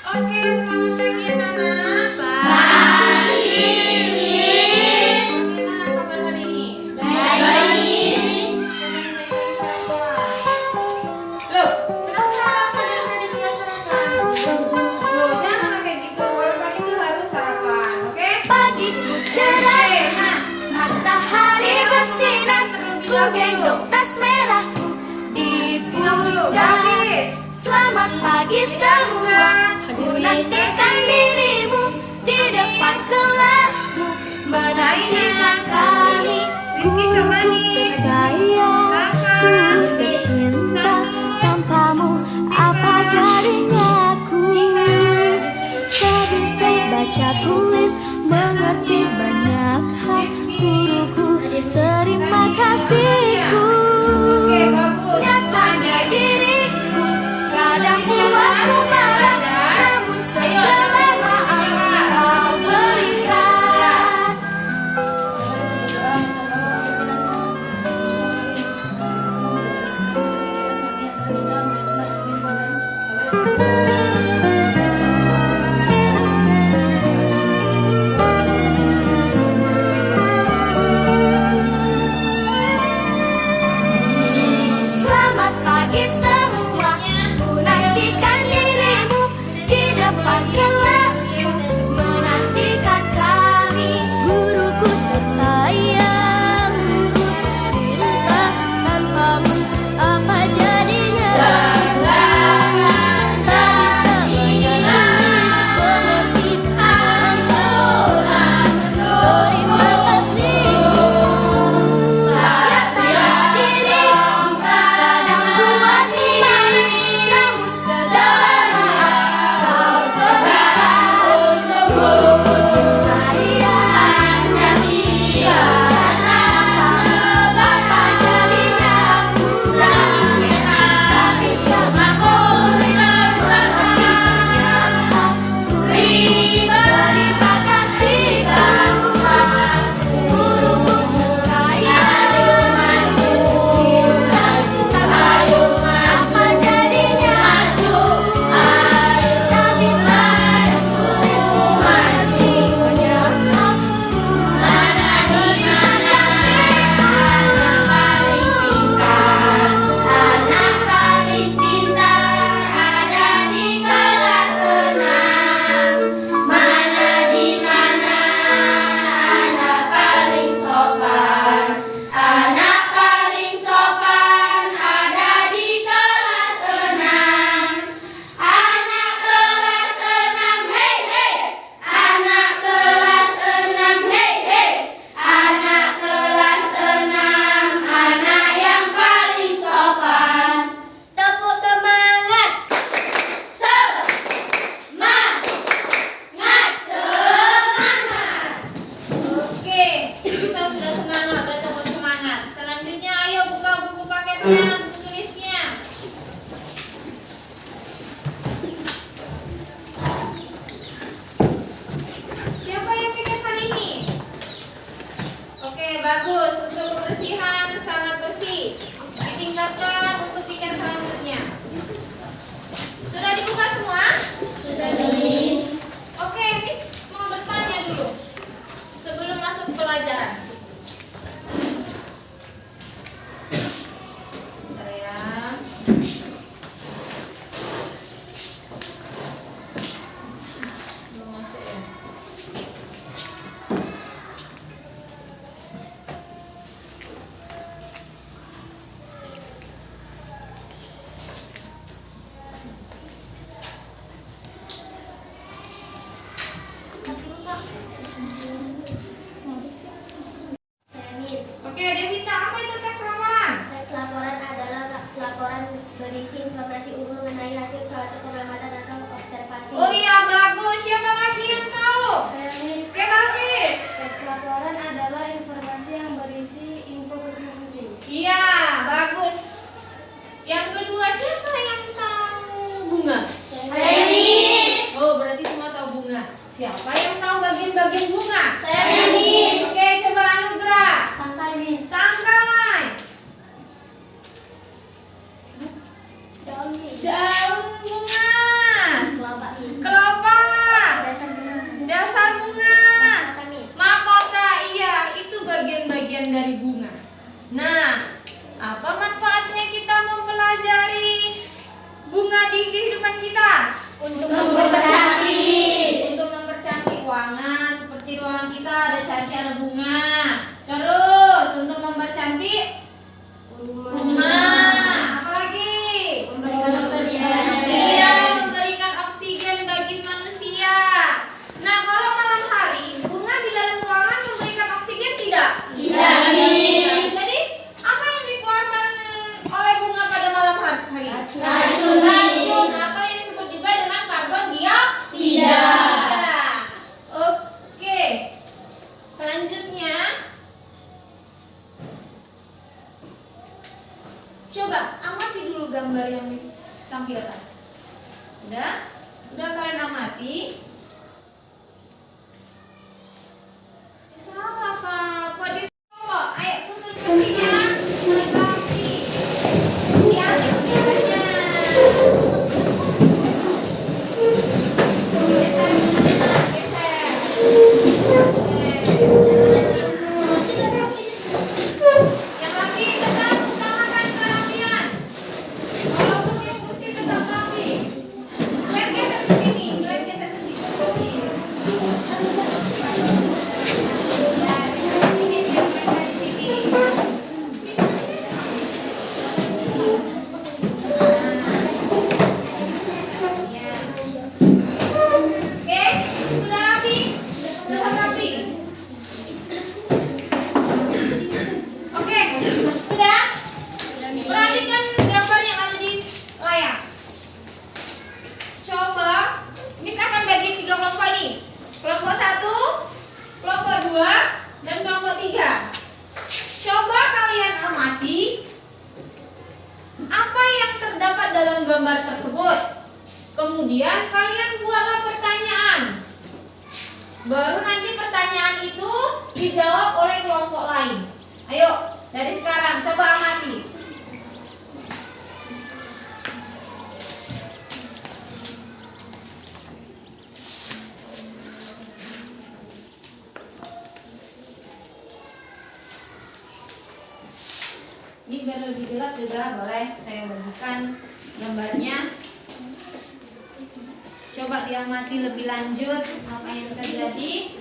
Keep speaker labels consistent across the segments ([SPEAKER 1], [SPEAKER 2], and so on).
[SPEAKER 1] Oke, selamat pagi anak-anak.
[SPEAKER 2] Pagi, Miss.
[SPEAKER 1] Bagaimana kabar hari ini?
[SPEAKER 2] Baik, Miss.
[SPEAKER 1] Loh, kenapa kalian tadi tidak sarapan? Loh, jangan kayak gitu. Kalau pagi itu harus sarapan, oke?
[SPEAKER 2] Pagiku cerah,
[SPEAKER 1] Oke, nah,
[SPEAKER 2] matahari bersinar, ku gendong tas merahku di pundak.
[SPEAKER 1] Bagus.
[SPEAKER 2] Selamat pagi semua, ku nantikan dirimu di depan kelasmu, menantikan kami. Ku tersayang, ku tercinta, tanpamu apa jadinya aku? Tak bisa baca tulis, mengerti banyak hal, guruku terima kasihku.
[SPEAKER 1] Oke, bagus.
[SPEAKER 2] Nyatanya diriku kadang buatku marah, namun segala maaf kau berikan. Selamat pagi semua, ku nantikan dirimu di depan kelasmu, menantikan kami. Guruku tersayang, guruku cinta, tanpamu apa jadinya? Terima kasih bangsa, guruku tersayang, cinta, tanpamu apa jadinya? Tak bisa mati banyak hal, ada di mana? Anak paling pintar ada di kelas 6. Mana di mana anak paling sopan? Anak paling sopan ada di kelas 6. Anak kelas 6, hei hei. Anak kelas 6, hei hei. Anak kelas 6, anak yang paling sopan. Tepuk semangat. Semangat, semangat.
[SPEAKER 1] Oke, kita sudah semangat, udah tepuk semangat. Selanjutnya, ayo buka buku paketnya, buku tulisnya. Siapa yang bikin hari ini? Oke, bagus. Untuk kebersihan sangat bersih. Ditingkatkan untuk weekend selanjutnya. Sudah dibuka semua?
[SPEAKER 2] Sudah, Miss.
[SPEAKER 1] Oke, Miss mau bertanya dulu sebelum masuk pelajaran. Bentar ya. Belum masuk ya.
[SPEAKER 2] Miss.
[SPEAKER 1] Oke, Devita, apa itu teks laporan?
[SPEAKER 2] Teks laporan adalah laporan berisi informasi umum mengenai hasil suatu pengamatan atau observasi.
[SPEAKER 1] Oh iya, bagus. Siapa lagi yang tahu?
[SPEAKER 2] Saya, Miss.
[SPEAKER 1] Oke, bagus.
[SPEAKER 2] Teks laporan adalah informasi yang berisi info penting.
[SPEAKER 1] Iya, bagus. Yang kedua, siapa yang tahu bunga?
[SPEAKER 2] Saya, Miss.
[SPEAKER 1] Oh, berarti semua tahu bunga. Siapa yang tahu bagian-bagian bunga?
[SPEAKER 2] Saya, Miss.
[SPEAKER 1] Oke, coba Anugrah.
[SPEAKER 2] Tangkai, Miss.
[SPEAKER 1] Tangkai.
[SPEAKER 2] Daun, Miss.
[SPEAKER 1] Daun bunga.
[SPEAKER 2] Kelapa, Miss.
[SPEAKER 1] Kelopak Kelompok 1, kelompok 2, dan kelompok 3. Coba kalian amati apa yang terdapat dalam gambar tersebut. Kemudian kalian buatlah pertanyaan. Baru nanti pertanyaan itu dijawab oleh kelompok lain. Ayo, dari sekarang coba amati. Ini biar lebih jelas juga boleh saya bagikan gambarnya. Coba diamati lebih lanjut apa yang terjadi.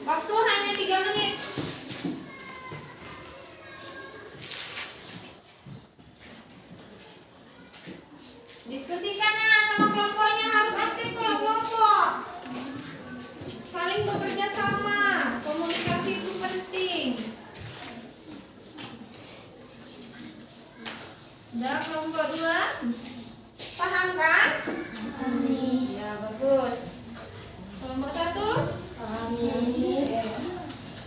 [SPEAKER 1] Waktu hanya 3 menit. Diskusikan sama kelompoknya, harus aktif kalau kelompok. Saling bekerja sama, komunikasi itu penting. Udah kelompok 2? Paham kan? Ya, bagus. Kelompok 1?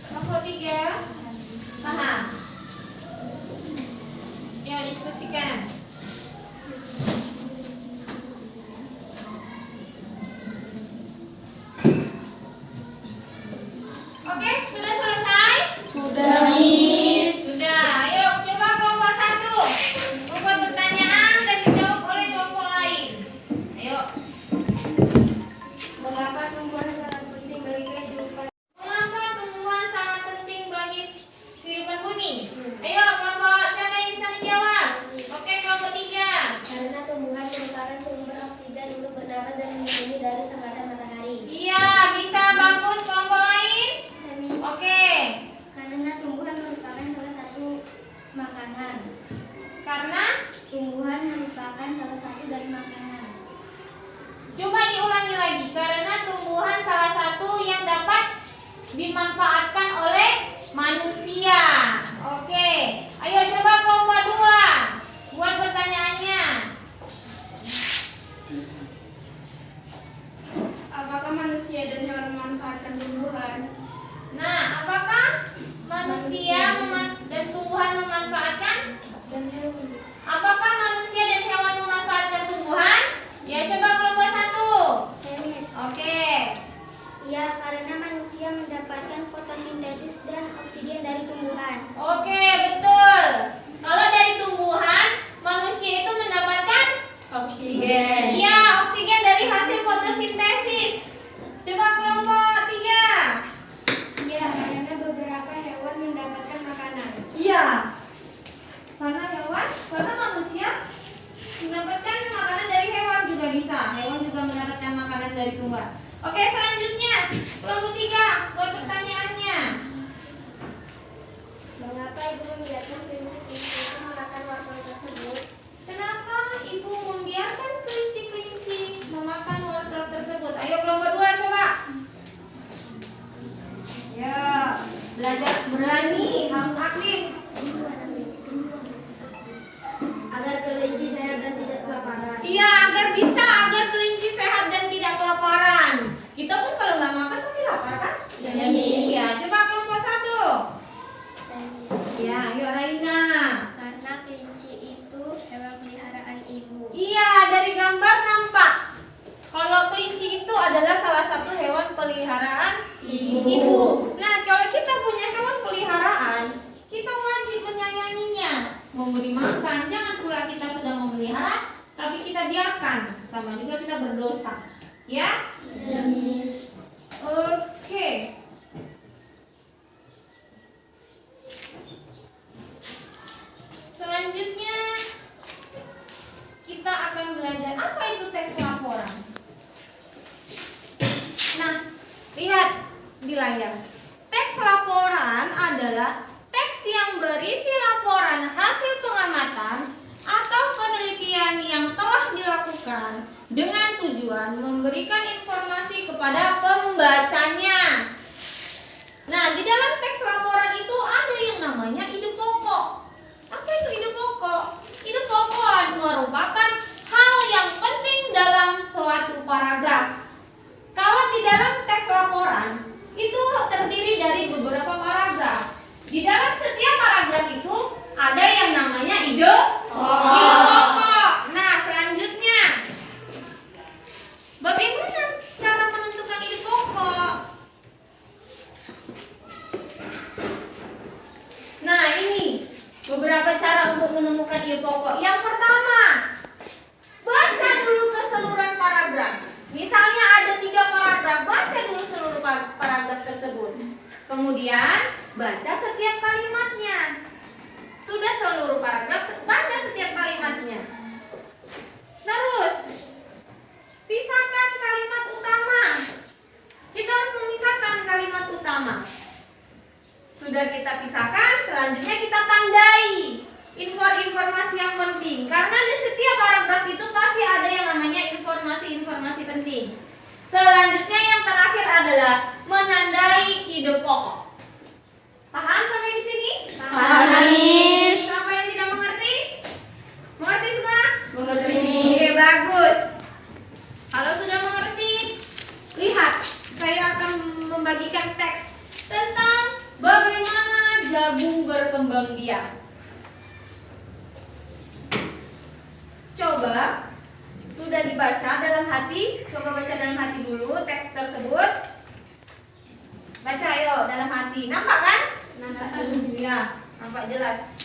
[SPEAKER 1] Kelompok 3? Paham? Yuk diskusikan. Oke, sudah selesai?
[SPEAKER 2] Sudah.
[SPEAKER 1] Sudah. Ayo coba kelompok 1 membuat pertanyaan dan dijawab oleh kelompok lain. Ayo.
[SPEAKER 2] Mengapa tumbuhan sangat penting bagi kehidupan?
[SPEAKER 1] Mengapa tumbuhan sangat penting bagi kehidupan bumi? Ayo kelompok siapa yang bisa menjawab? Oke, kelompok 3.
[SPEAKER 2] Karena tumbuhan merupakan sumber oksigen untuk bernapas dan melindungi dari sinar matahari.
[SPEAKER 1] Iya, bisa, bagus. Kelompok lain? Oke.
[SPEAKER 2] Karena tumbuhan merupakan salah satu makanan.
[SPEAKER 1] Karena
[SPEAKER 2] Tumbuhan merupakan salah satu dari makanan.
[SPEAKER 1] coba diulangi lagi. Karena tumbuhan salah satu yang dapat dimanfaatkan oleh manusia. Oke. Ayo coba kelompok 2 buat pertanyaannya.
[SPEAKER 2] Apakah manusia dan hewan memanfaatkan tumbuhan?
[SPEAKER 1] Nah, apakah manusia dan tumbuhan memanfaatkan?
[SPEAKER 2] Dan hewan.
[SPEAKER 1] Apakah manusia dan hewan memanfaatkan tumbuhan? Ya, coba kelompok 1.
[SPEAKER 2] Semis.
[SPEAKER 1] Oke.
[SPEAKER 2] Ya, karena manusia mendapatkan fotosintesis dan oksigen dari tumbuhan.
[SPEAKER 1] Oke, betul. Kalau dari tumbuhan, manusia itu mendapatkan
[SPEAKER 2] Oksigen.
[SPEAKER 1] iya, oksigen dari hasil fotosintesis. Coba kelompok 3.
[SPEAKER 2] Ya, karena beberapa hewan mendapatkan makanan.
[SPEAKER 1] Iya. Karena manusia mendapatkan makanan dari hewan juga bisa. Hewan juga mendapatkan makanan dari tumbuhan. Oke, selanjutnya kelompok 3 buat pertanyaannya.
[SPEAKER 2] Mengapa ibu membiarkan kelinci-kelinci itu memakan wortel tersebut?
[SPEAKER 1] Kenapa ibu membiarkan kelinci-kelinci memakan wortel tersebut? Ayo kelompok 2 coba. Ya, belajar berani, harus aktif.
[SPEAKER 2] Agar kelinci sehat dan tidak kelaparan.
[SPEAKER 1] Iya, agar kelinci sehat dan tidak kelaparan. Kita pun kalau nggak makan pasti lapar kan? Iya, coba kelompok 1. Ya, yuk Raina.
[SPEAKER 2] Karena kelinci itu hewan peliharaan ibu.
[SPEAKER 1] Iya, dari gambar nampak kalau kelinci itu adalah salah satu hewan peliharaan ibu. Nah, kalau kita punya hewan peliharaan, kita wajib menyayanginya, memberi makan. Jangan pula kita sudah memelihara, tapi kita biarkan, sama juga kita berdosa. Ya? Oke. Selanjutnya kita akan belajar apa itu teks laporan. Nah, lihat di layar. Teks laporan adalah teks yang berisi laporan hasil pengamatan atau penelitian yang telah dilakukan dengan tujuan memberikan informasi kepada pembacanya. Nah, di dalam teks laporan itu ada yang namanya ide pokok. Apa itu ide pokok? Ide pokok merupakan hal yang penting dalam suatu Selanjutnya yang terakhir adalah menandai ide pokok. Paham sampai di sini?
[SPEAKER 2] Paham, Miss.
[SPEAKER 1] Siapa yang tidak mengerti? Mengerti semua?
[SPEAKER 2] Mengerti,
[SPEAKER 1] Oke, bagus. Kalau sudah mengerti, lihat, saya akan membagikan teks tentang bagaimana jagung berkembang biak. Coba, sudah dibaca dalam hati? Coba baca dalam hati dulu teks tersebut. Baca ayo dalam hati. Nampak kan?
[SPEAKER 2] Nampak.
[SPEAKER 1] Ya, nampak jelas.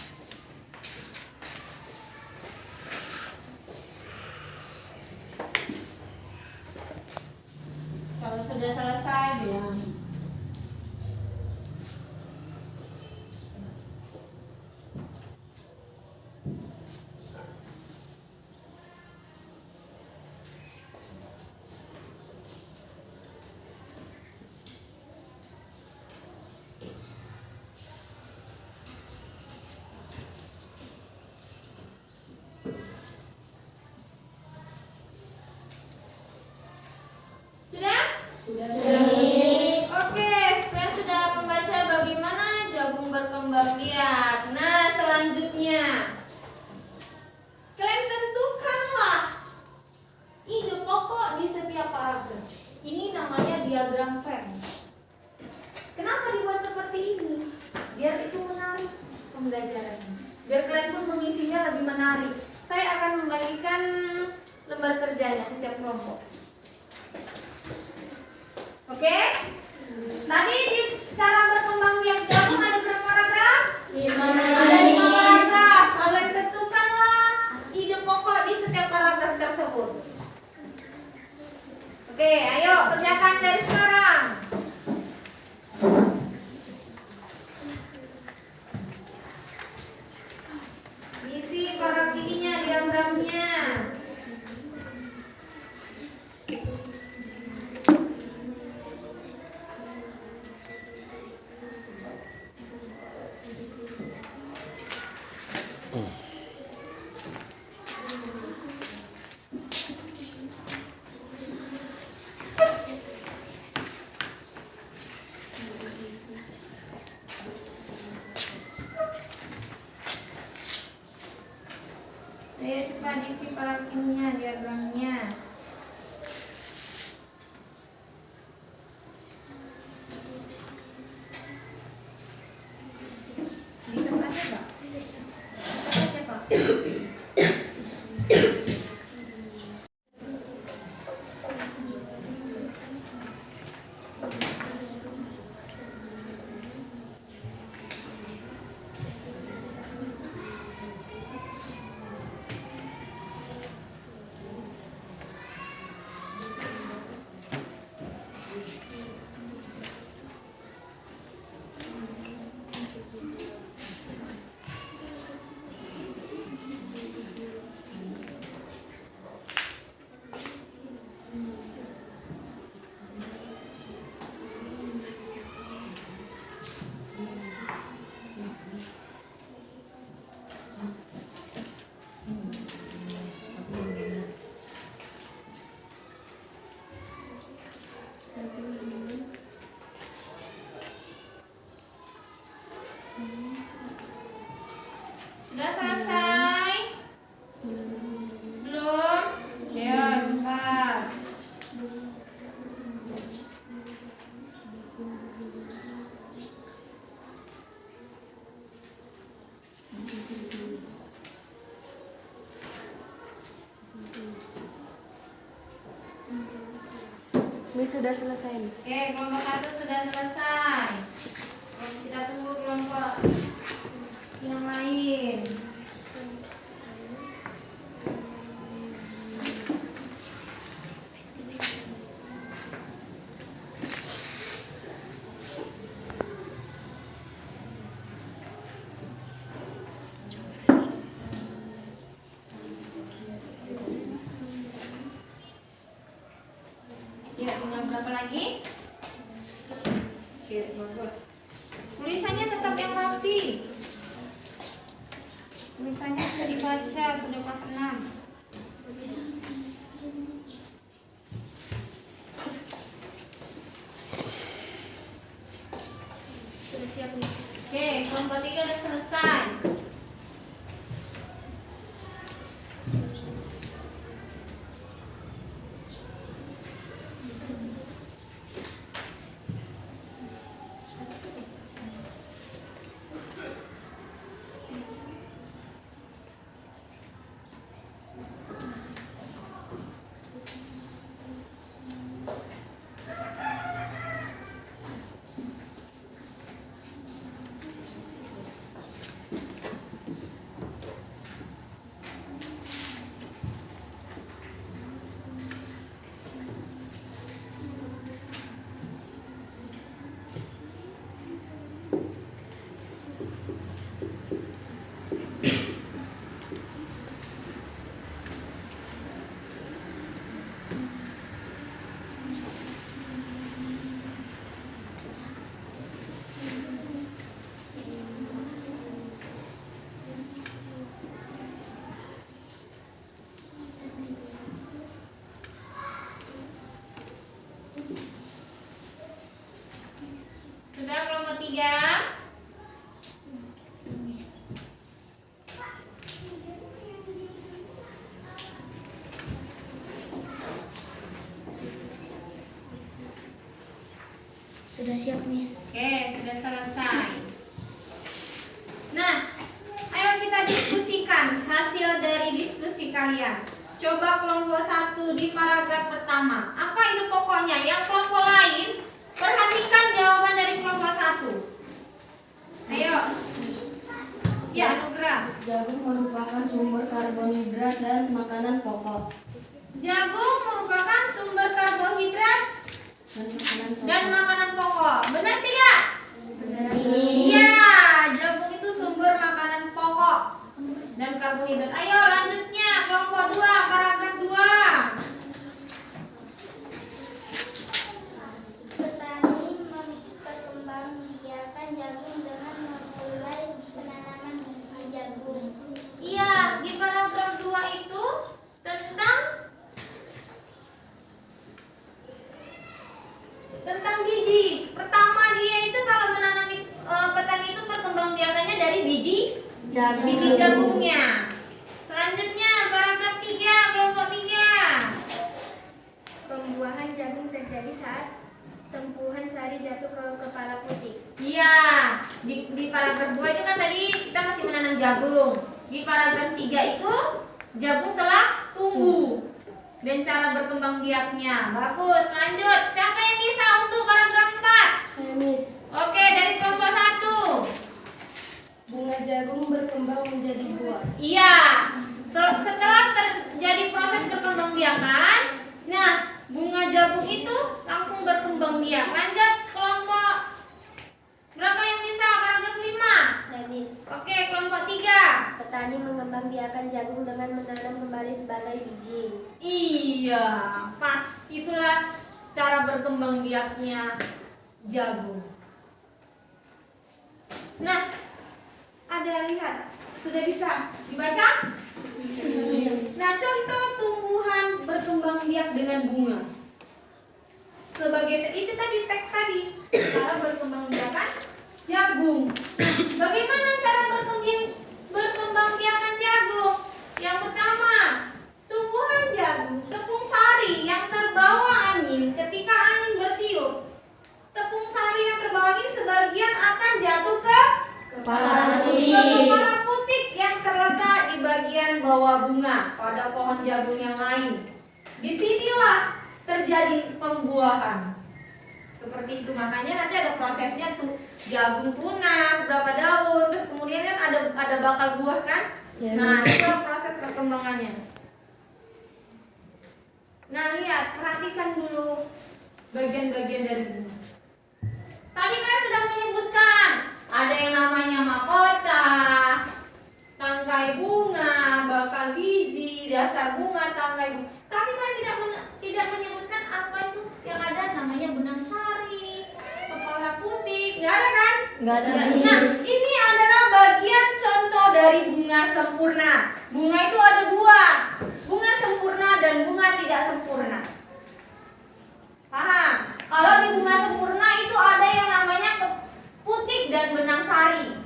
[SPEAKER 1] Kalau sudah selesai bilang. Sudah?
[SPEAKER 2] Sudah, Miss.
[SPEAKER 1] Oke, kalian sudah membaca bagaimana jagung berkembang biak. Nah, selanjutnya kalian tentukanlah ide pokok di setiap paragraf. Ini namanya diagram Venn. Kenapa dibuat seperti ini? Biar itu menarik pembelajarannya. Biar kalian pun mengisinya lebih menarik. Saya akan membagikan lembar kerjanya setiap kelompok. Oke? Tadi di cara berkembang biak jagung ada berapa paragraf?
[SPEAKER 2] 5,
[SPEAKER 1] Ada 5 paragraf. Kalian tentukanlah ide pokok di setiap paragraf tersebut. Oke, ayo kerjakan dari sekarang. Isi paragraf ininya, diagramnya. Ayo cepat isi paragraf ininya, diagramnya. Dicat aja, Pak. Dicat aja, Pak. Sudah selesai? Belum? Ya, cepat.
[SPEAKER 2] Miss sudah selesai, Miss.
[SPEAKER 1] Oke, kelompok 1 sudah selesai. Kita tunggu kelompok yang lain. Ya, tinggal berapa lagi? Oke, bagus. Tulisannya tetap yang rapi. Tulisannya bisa dibaca, sudah kelas 6.
[SPEAKER 2] Sudah siap, Miss.
[SPEAKER 1] Oke, sudah selesai. Nah, ayo kita diskusikan hasil dari diskusi kalian. Coba kelompok 1 di paragraf pertama. Apa itu pokoknya? Yang kelompok lain, perhatikan jawaban dari kelompok 1. Ayo. Ya, Nugra.
[SPEAKER 3] Jagung merupakan sumber karbohidrat dan makanan pokok.
[SPEAKER 1] Jagung merupakan sumber karbohidrat dan makanan pokok. Benar tidak?
[SPEAKER 2] Benar.
[SPEAKER 1] Iya, jagung itu sumber makanan pokok dan karbohidrat. Ayo lanjutnya kelompok 2, paragraf 2.
[SPEAKER 2] Petani memperkembangbiakan jagung dengan memulai penanaman biji jagung.
[SPEAKER 1] Iya, di paragraf 2 itu tentang biji. Pertama dia itu kalau menanam petani itu perkembangbiakannya dari biji jagungnya. Selanjutnya paragraf 3, kelompok 3.
[SPEAKER 2] Pembuahan jagung terjadi saat tempuhan sari jatuh ke kepala putih.
[SPEAKER 1] Iya, di paragraf 2 itu kan tadi kita masih menanam jagung. Di paragraf 3 itu jagung telah tumbuh dan cara berkembang biaknya. Bagus, lanjut. Siapa yang bisa untuk paragraf 4?
[SPEAKER 3] Saya, Miss.
[SPEAKER 1] Oke, dari kelompok 1.
[SPEAKER 3] Bunga jagung berkembang menjadi buah.
[SPEAKER 1] Iya, setelah terjadi proses perkembangbiakan, nah bunga jagung itu langsung berkembang biak. Lanjut kelompok berapa yang bisa? Paragraf 5.
[SPEAKER 2] Saya, Miss.
[SPEAKER 1] Oke, kelompok 3.
[SPEAKER 2] Petani mengembangbiakan jagung dengan menanam kembali sebagai biji.
[SPEAKER 1] Iya, pas. Itulah cara berkembang biaknya jagung. Nah, ada lihat, sudah bisa dibaca? Nah, contoh tumbuhan berkembang biak dengan bunga. Sebagai itu tadi teks tadi, cara berkembang biakan jagung. Bagaimana cara berkembang biakan jagung? Yang pertama, tumbuhan jagung, tepung sari yang terbawa angin. Ketika angin bertiup, tepung sari yang terbawa angin sebagian akan jatuh ke
[SPEAKER 3] Kepala
[SPEAKER 1] kepala putik yang terletak di bagian bawah bunga pada pohon jagung yang lain. Disinilah terjadi pembuahan. Seperti itu, makanya nanti ada prosesnya tuh, jagung tunas berapa daun, terus kemudian kan ada bakal buah kan?
[SPEAKER 3] Ya,
[SPEAKER 1] Nah, itu proses perkembangannya. Nah, lihat, perhatikan dulu bagian-bagian dari bunga. Tadi kan sudah menyebutkan ada yang namanya mahkota, tangkai bunga, bakal biji, dasar bunga, tangkai bunga. Tapi kan tidak menyebutkan apa itu yang ada, namanya benang sari, kepala putih, nggak ada kan?
[SPEAKER 3] Nggak ada.
[SPEAKER 1] Nah, ini adalah bagian contoh dari bunga sempurna. Bunga itu ada dua, bunga sempurna dan bunga tidak sempurna. Paham? Kalau di bunga sempurna itu ada yang namanya putik dan benang sari.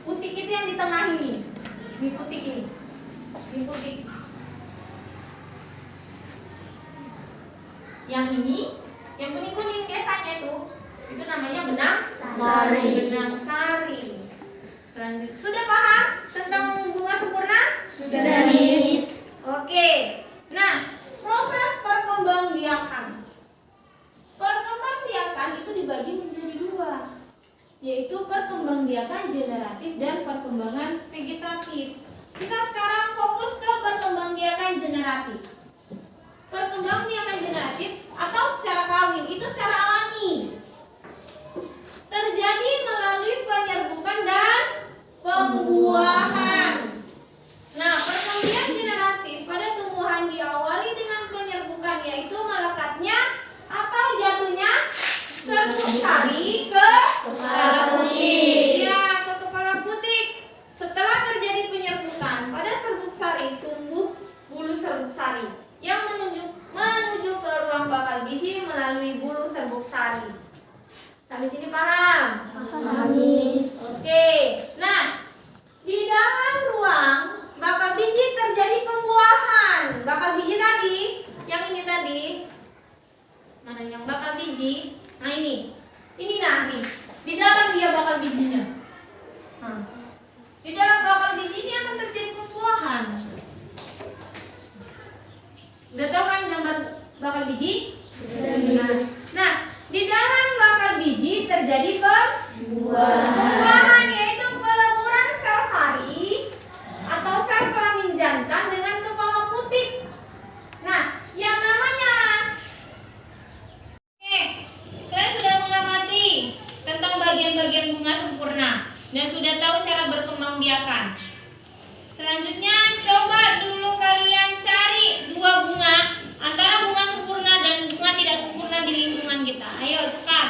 [SPEAKER 1] Putik itu yang di tengah ini putik ini. Ini putik. Yang ini, yang kuning-kuning biasanya itu namanya benang
[SPEAKER 3] Sari.
[SPEAKER 1] Benang sari. Selanjutnya, sudah paham tentang bunga sempurna?
[SPEAKER 3] Sudah, Miss.
[SPEAKER 1] Oke. Nah, proses perkembangbiakan. Perkembangbiakan itu dibagi menjadi dua, yaitu perkembangbiakan generatif dan perkembangan vegetatif. Kita sekarang fokus ke perkembangbiakan generatif. Perkembangbiakan generatif atau secara kawin itu secara alami, terjadi melalui penyerbukan dan pembuahan. Nah, perkembangbiakan generatif pada tumbuhan diawali dengan penyerbukan, yaitu melekatnya atau jatuhnya serbuk sari ke
[SPEAKER 3] Kepala putih.
[SPEAKER 1] Ya, ke kepala putih. Setelah terjadi penyerbukan, pada serbuk sari tumbuh bulu serbuk sari yang menuju ke ruang bakal biji melalui bulu serbuk sari. Sampai sini paham?
[SPEAKER 3] Paham, Miss.
[SPEAKER 1] Oke. Nah, di dalam ruang bakal biji terjadi pembuahan. Bakal biji tadi, yang ini tadi. Mana yang bakal biji? Nah, ini. Ini nah nih, di dalam dia bakal bijinya. Nah, di dalam bakal biji ini akan terjadi pembuahan. Udah tahu kan gambar bakal biji?
[SPEAKER 3] Sudah.
[SPEAKER 1] Nah, di dalam bakal biji terjadi pembuahan, yaitu peleburan sel sari atau sel kelamin jantan dengan kepala putih. Nah, yang namanya kalian sudah mengamati tentang bagian-bagian bunga sempurna dan sudah tahu cara berkembangbiakan. Selanjutnya coba dulu kalian cari dua bunga antara bunga sempurna dan bunga tidak sempurna di lingkungan kita. Ayo cepat.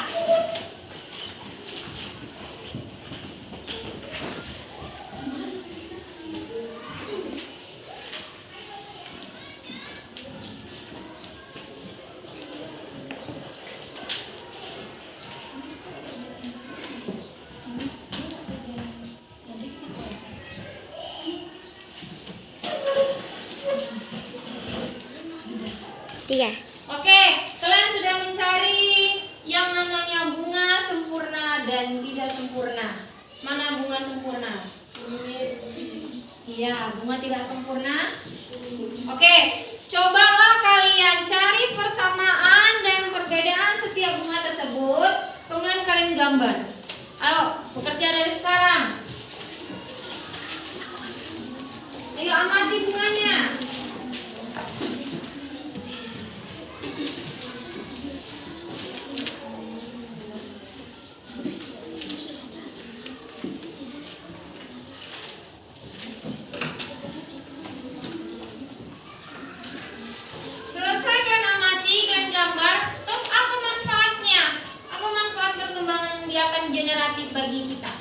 [SPEAKER 2] Tiga.
[SPEAKER 1] Oke, kalian sudah mencari yang namanya bunga sempurna dan tidak sempurna. Mana bunga sempurna? Iya, bunga tidak sempurna. Oke, cobalah kalian cari persamaan dan perbedaan setiap bunga tersebut. Kemudian kalian gambar. Ayo, bekerja dari sekarang. Ayo amati bunganya. Selesaikan amati dan gambar. Terus apa manfaatnya? Apa manfaat perkembangan biakan generatif bagi kita?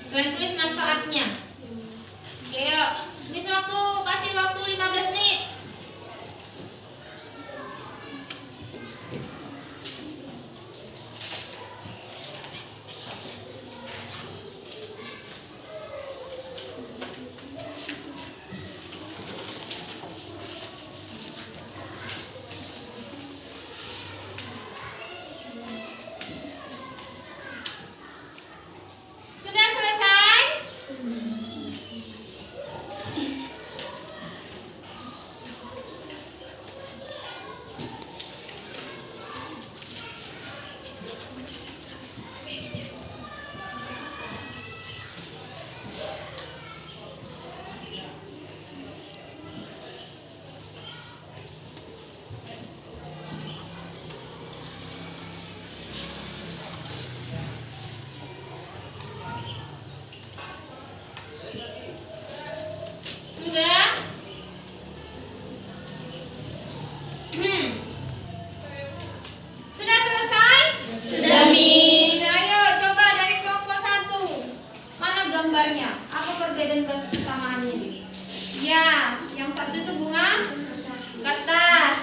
[SPEAKER 1] Kalian tulis manfaatnya. Oke, yuk. Kasih waktu 15 menit. Sudah selesai? Sudah? Sudah selesai?
[SPEAKER 3] Sudah, Miss.
[SPEAKER 1] Ayo coba dari kelompok 1. Mana gambarnya? Apa perbedaan persamaannya nih? Ya, yang satu itu bunga kertas.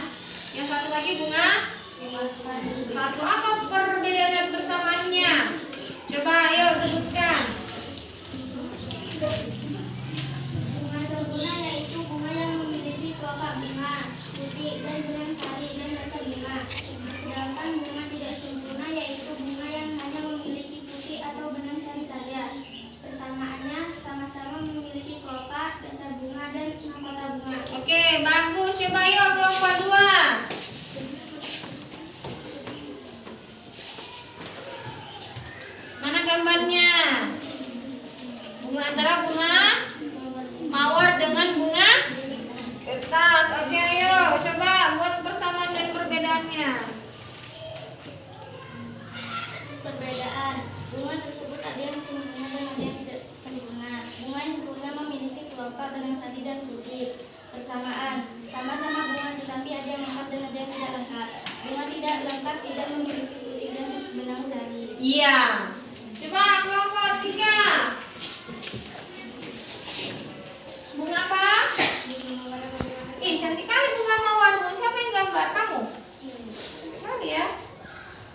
[SPEAKER 1] Yang satu lagi bunga satu. Apa perbedaan dan persamaannya? Coba ayo sebutkan.
[SPEAKER 2] Bunga sempurna yaitu bunga yang memiliki kelopak bunga putih dan benang sari dan rasa bunga. Sedangkan bunga tidak sempurna yaitu bunga yang hanya memiliki putih atau benang sari saja. Persamaannya sama-sama memiliki kelopak, dasar bunga dan mahkota bunga.
[SPEAKER 1] Oke, bagus. Coba yuk kelompok 2. Mana gambarnya? Bunga antara bunga mawar dengan bunga kertas. Oke, ayo coba buat persamaan dan perbedaannya.
[SPEAKER 2] Perbedaan bunga tersebut ada yang sempurna dan ada yang tidak sempurna. Bunga yang sempurna memiliki kelopak benang sari dan putih. Persamaan sama-sama bunga tetapi ada yang lengkap dan ada yang tidak lengkap. Bunga tidak lengkap tidak memiliki putih dan benang sari.
[SPEAKER 1] Iya. Coba kelompok 3. Bunga apa? Ih, cantik kali bunga mawarmu. Siapa yang gambar? Kamu? Cantik kali ya.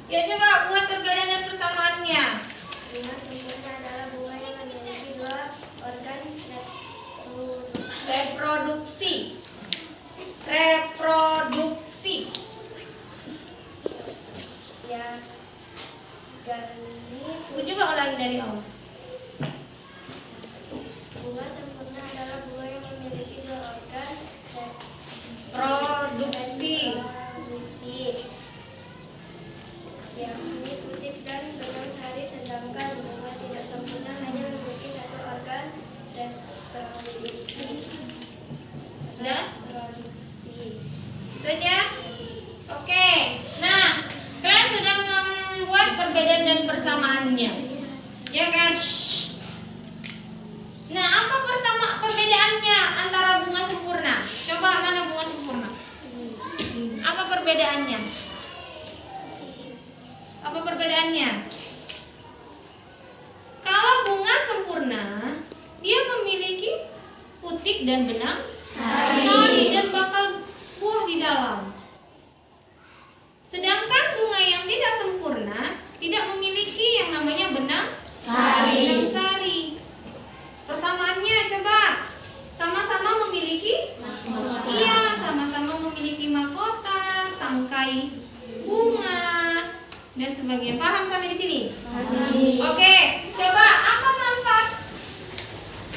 [SPEAKER 1] Ya coba buat perbedaan dan persamaannya.
[SPEAKER 2] Bunga sempurna adalah bunga yang memiliki dua organ
[SPEAKER 1] Reproduksi. Reproduksi.
[SPEAKER 2] yang
[SPEAKER 1] Baca? Oke. Nah, kalian sudah membuat perbedaan dan persamaannya. Ya kan? Nah, apa perbedaannya antara bunga sempurna? Coba mana bunga sempurna? Apa perbedaannya? Apa perbedaannya? Kalau bunga sempurna, dia memiliki putik dan benang sari dan bakal buah di dalam. Sedangkan bunga yang tidak sempurna tidak memiliki yang namanya benang sari. Persamaannya coba. Sama-sama memiliki iya, sama-sama memiliki mahkota, tangkai bunga dan sebagainya. Paham sampai di sini? Oke, coba apa manfaat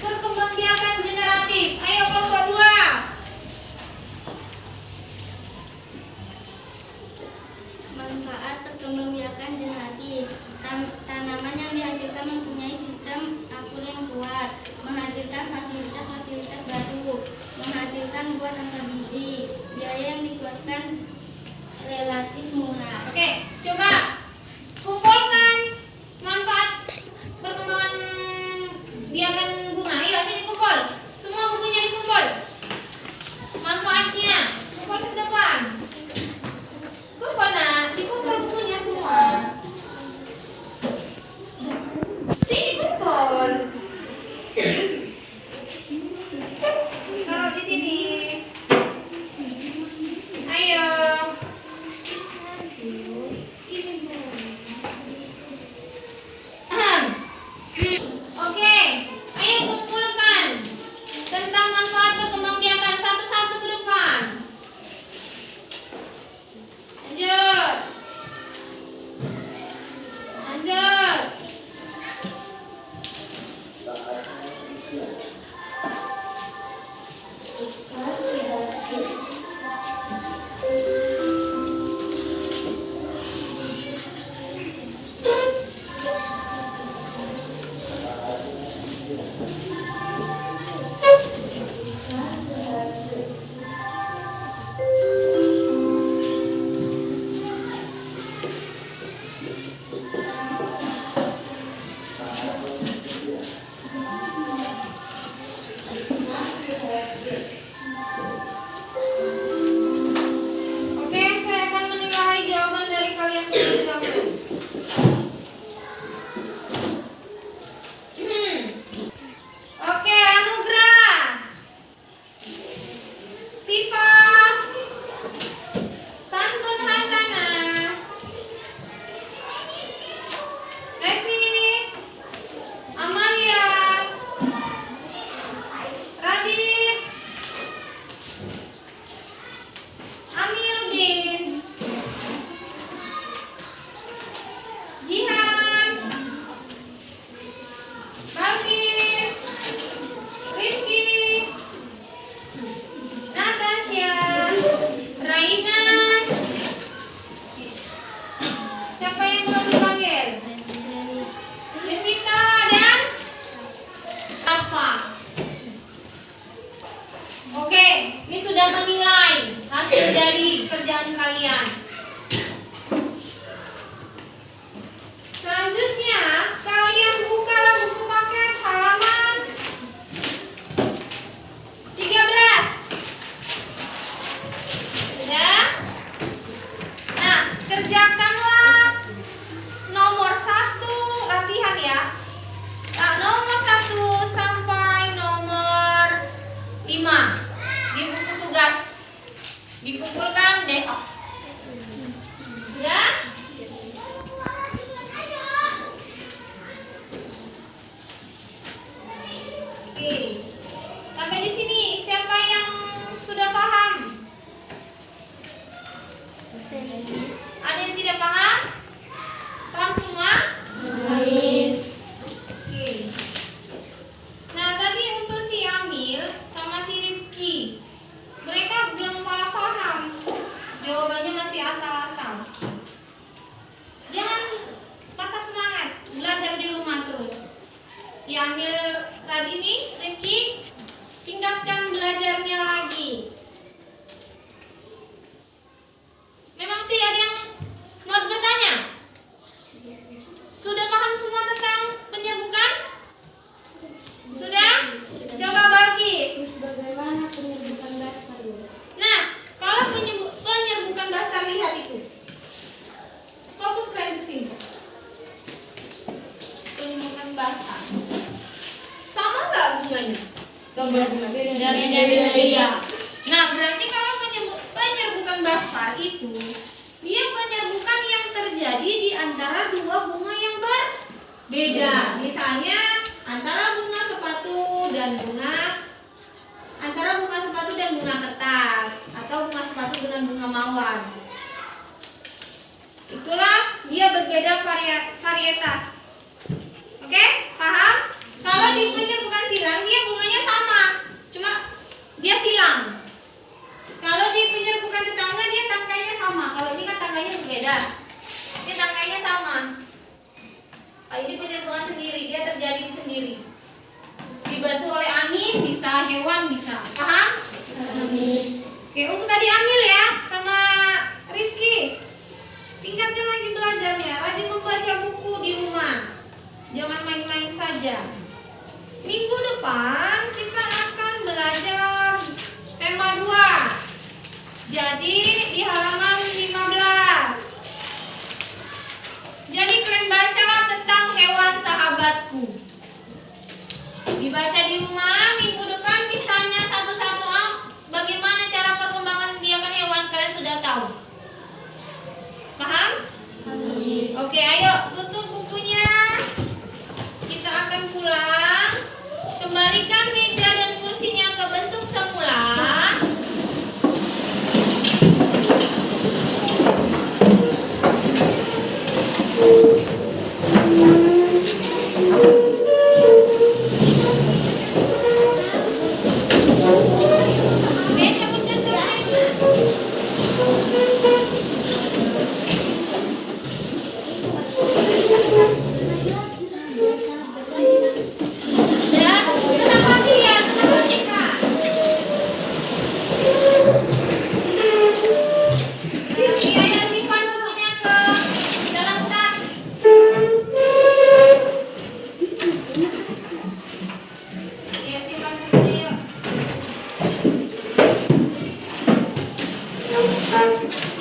[SPEAKER 1] perkembangbiakan generatif? Ayo kelompok 2.
[SPEAKER 2] Manfaat perkembangbiakan generatif. Tanaman yang dihasilkan mempunyai sistem akur yang kuat, menghasilkan fasilitas-fasilitas baru, menghasilkan buah tanpa biji, biaya yang dikeluarkan relatif murah.
[SPEAKER 1] Oke, coba kumpulkan manfaat perkembangan biakan bunga. Ayo sini kumpul. Semua bukunya dikumpul. Manfaatnya kumpul ke depan. Kumpul nak, dikumpul bukunya semua. Sini kumpul. Taruh di sini. Ayo. Oke, ayo kumpulkan tentang manfaat perkembangbiakan satu-satu ke depan. Lanjut. Lanjut. Oke, saya akan menilai jawaban dari kalian terlebih dahulu. Oke, Anugrah, Siva, Santun Hasana, Levi, Amalia, Radit, Amiruddin, Jihan, Balkis, Rifki, Natasha, Raina. Siapa yang belum dipanggil? Revita dan Rafa. Oke, ini sudah menilai hasil dari kerjaan kalian. Selanjutnya, kalian bukalah buku paket halaman 13. Sudah? Nah, kerjakanlah nomor 1 latihan ya. Nah, nomor 1 sampai nomor 5 di buku tugas. Dikumpulkan besok. Sudah? Oke. Sampai di sini siapa yang sudah paham? Ada yang tidak paham? Paham semua? Oke. Nah, tadi untuk si Amil sama si Rifki, mereka belum paham jawaban dasar itu dia penyerbukan yang terjadi di antara dua bunga yang berbeda. Misalnya antara bunga sepatu dan bunga kertas, atau bunga sepatu dengan bunga mawar. Itulah dia berbeda varietas. Oke, paham? Kalau di penyerbukan silang dia bunganya sama, cuma dia silang. Kalau di penyerbukan tetangga dia tangkainya sama. Kalau ini kan tangkainya berbeda. Ini tangkainya sama. Kalau ini penyerbukan sendiri, dia terjadi sendiri. Dibantu oleh angin bisa, hewan bisa. Paham? Oke, untuk tadi Amil ya sama Rifki. Tingkatkan lagi belajarnya, rajin membaca buku di rumah. Jangan main-main saja. Minggu depan kita akan belajar tema 2. Jadi di halaman 15. Jadi kalian bacalah tentang hewan sahabatku. Dibaca di rumah, minggu depan Miss tanya satu-satu bagaimana cara perkembangan biakan hewan, kalian sudah tahu. Paham? Oke, ayo tutup bukunya. Kita akan pulang. Kembalikan meja dan kursinya ke bentuk semula. Thank you.